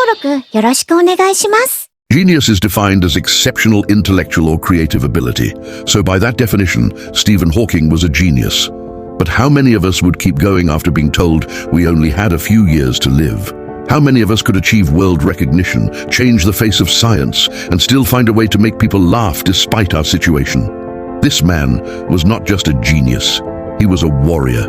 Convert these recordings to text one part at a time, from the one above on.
録よろしくお願いします。Genius is defined as exceptional intellectual or creative ability. So by that definition, Stephen Hawking was a genius. But how many of us would keep going after being told we only had a few years to live? How many of us could achieve world recognition, change the face of science, and still find a way to make people laugh despite our situation? This man was not just a genius, he was a warrior.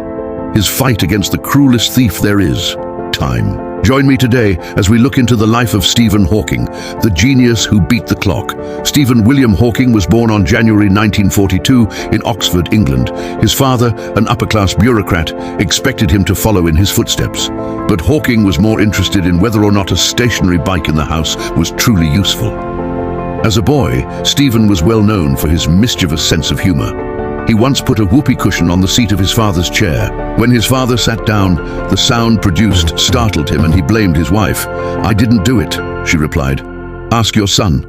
His fight against the cruelest thief there is, time. Join me today as we look into the life of Stephen Hawking, the genius who beat the clock. Stephen William Hawking was born on January 1942 in Oxford, England. His father, an upper-class bureaucrat, expected him to follow in his footsteps. But Hawking was more interested in whether or not a stationary bike in the house was truly useful. As a boy, Stephen was well known for his mischievous sense of humor. He once put a whoopee cushion on the seat of his father's chair. When his father sat down, the sound produced startled him and he blamed his wife. "I didn't do it," she replied. "Ask your son."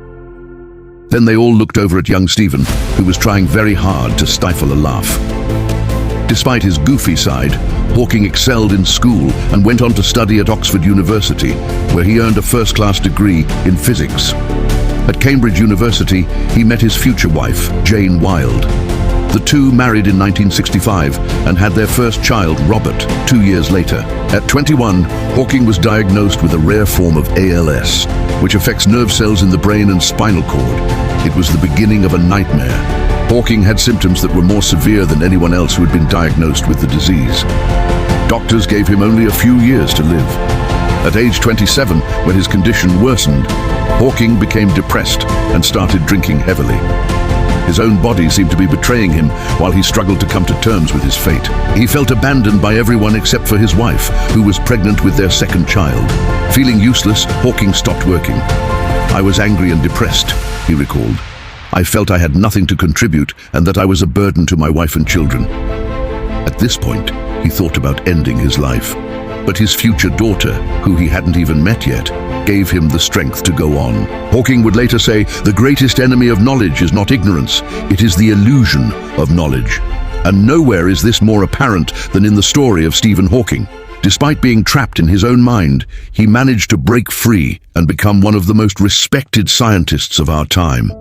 Then they all looked over at young Stephen, who was trying very hard to stifle a laugh. Despite his goofy side, Hawking excelled in school and went on to study at Oxford University, where he earned a first-class degree in physics. At Cambridge University, he met his future wife, Jane Wilde. The two married in 1965 and had their first child, Robert, 2 years later. At 21, Hawking was diagnosed with a rare form of ALS, which affects nerve cells in the brain and spinal cord. It was the beginning of a nightmare. Hawking had symptoms that were more severe than anyone else who had been diagnosed with the disease. Doctors gave him only a few years to live. At age 27, when his condition worsened, Hawking became depressed and started drinking heavily. His own body seemed to be betraying him while he struggled to come to terms with his fate. He felt abandoned by everyone except for his wife, who was pregnant with their second child. Feeling useless, Hawking stopped working. "I was angry and depressed," he recalled. "I felt I had nothing to contribute and that I was a burden to my wife and children." At this point, he thought about ending his life. But his future daughter, who he hadn't even met yet, gave him the strength to go on. Hawking would later say, "The greatest enemy of knowledge is not ignorance, it is the illusion of knowledge." And nowhere is this more apparent than in the story of Stephen Hawking. Despite being trapped in his own mind, he managed to break free and become one of the most respected scientists of our time.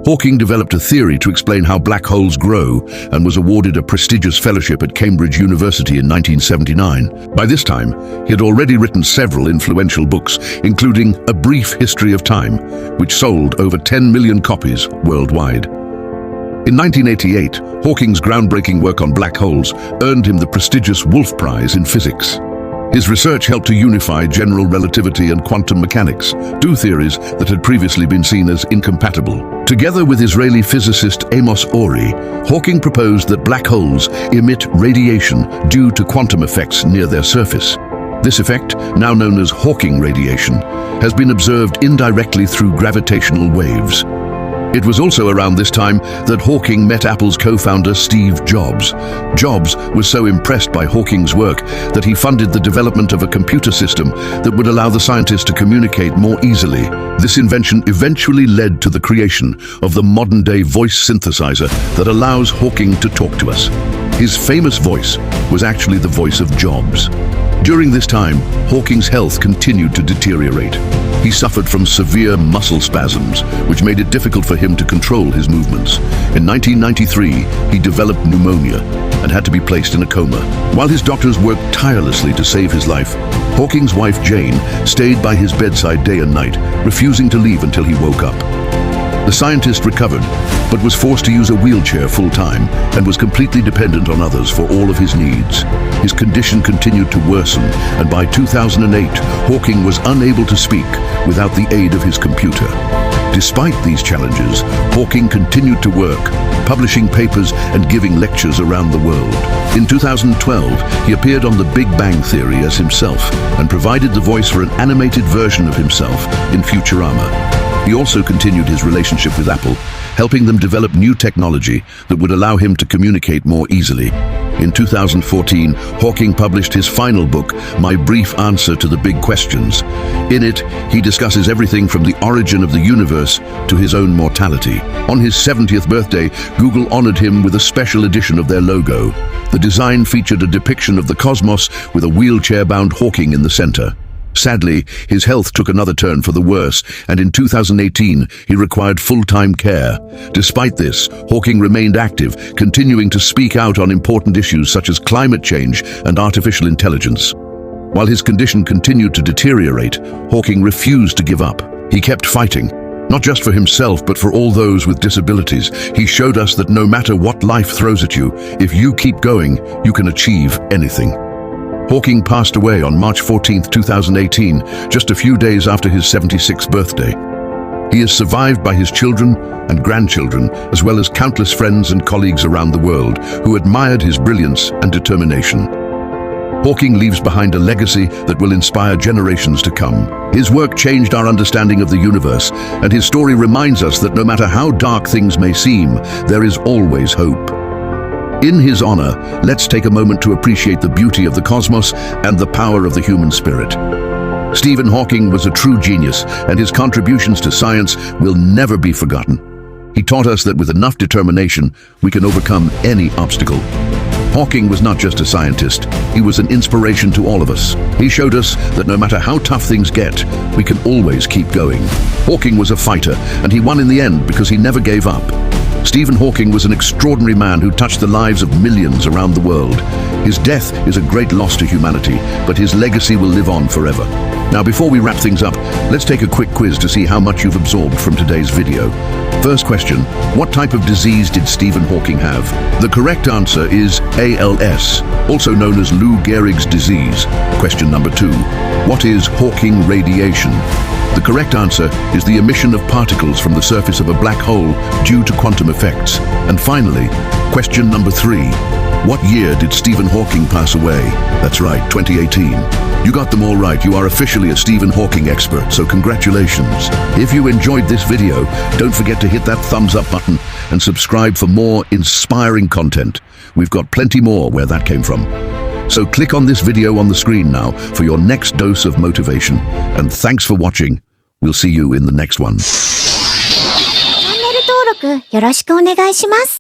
Hawking developed a theory to explain how black holes grow and was awarded a prestigious fellowship at Cambridge University in 1979. By this time, he had already written several influential books, including A Brief History of Time, which sold over 10 million copies worldwide. In 1988, Hawking's groundbreaking work on black holes earned him the prestigious Wolf Prize in physics. His research helped to unify general relativity and quantum mechanics, two theories that had previously been seen as incompatible. Together with Israeli physicist Amos Ori, Hawking proposed that black holes emit radiation due to quantum effects near their surface. This effect, now known as Hawking radiation, has been observed indirectly through gravitational waves. It was also around this time that Hawking met Apple's co-founder Steve Jobs. Jobs was so impressed by Hawking's work that he funded the development of a computer system that would allow the scientists to communicate more easily. This invention eventually led to the creation of the modern-day voice synthesizer that allows Hawking to talk to us. His famous voice was actually the voice of Jobs. During this time, Hawking's health continued to deteriorate. He suffered from severe muscle spasms, which made it difficult for him to control his movements. In 1993, he developed pneumonia and had to be placed in a coma. While his doctors worked tirelessly to save his life, Hawking's wife Jane stayed by his bedside day and night, refusing to leave until he woke up. The scientist recovered, but was forced to use a wheelchair full-time and was completely dependent on others for all of his needs. His condition continued to worsen, and by 2008, Hawking was unable to speak without the aid of his computer. Despite these challenges, Hawking continued to work, publishing papers and giving lectures around the world. In 2012, he appeared on The Big Bang Theory as himself and provided the voice for an animated version of himself in Futurama. He also continued his relationship with Apple, helping them develop new technology that would allow him to communicate more easily. In 2014, Hawking published his final book, My Brief Answer to the Big Questions. In it, he discusses everything from the origin of the universe to his own mortality. On his 70th birthday, Google honored him with a special edition of their logo. The design featured a depiction of the cosmos with a wheelchair-bound Hawking in the center. Sadly, his health took another turn for the worse, and in 2018, he required full-time care. Despite this, Hawking remained active, continuing to speak out on important issues such as climate change and artificial intelligence. While his condition continued to deteriorate, Hawking refused to give up. He kept fighting, not just for himself, but for all those with disabilities. He showed us that no matter what life throws at you, if you keep going, you can achieve anything. Hawking passed away on March 14, 2018, just a few days after his 76th birthday. He is survived by his children and grandchildren, as well as countless friends and colleagues around the world who admired his brilliance and determination. Hawking leaves behind a legacy that will inspire generations to come. His work changed our understanding of the universe, and his story reminds us that no matter how dark things may seem, there is always hope. In his honor, let's take a moment to appreciate the beauty of the cosmos and the power of the human spirit. Stephen Hawking was a true genius, and his contributions to science will never be forgotten. He taught us that with enough determination, we can overcome any obstacle. Hawking was not just a scientist, he was an inspiration to all of us. He showed us that no matter how tough things get, we can always keep going. Hawking was a fighter, and he won in the end because he never gave up. Stephen Hawking was an extraordinary man who touched the lives of millions around the world. His death is a great loss to humanity, but his legacy will live on forever. Now, before we wrap things up, let's take a quick quiz to see how much you've absorbed from today's video. First question, what type of disease did Stephen Hawking have? The correct answer is ALS, also known as Lou Gehrig's disease. Question number 2, what is Hawking radiation? The correct answer is the emission of particles from the surface of a black hole due to quantum effects. And finally, question number 3. What year did Stephen Hawking pass away? That's right, 2018. You got them all right. You are officially a Stephen Hawking expert, so congratulations. If you enjoyed this video, don't forget to hit that thumbs up button and subscribe for more inspiring content. We've got plenty more where that came from. So click on this video on the screen now for your next dose of motivation. And thanks for watching. We'll see you in the next one. チャンネル登録よろしくお願いします。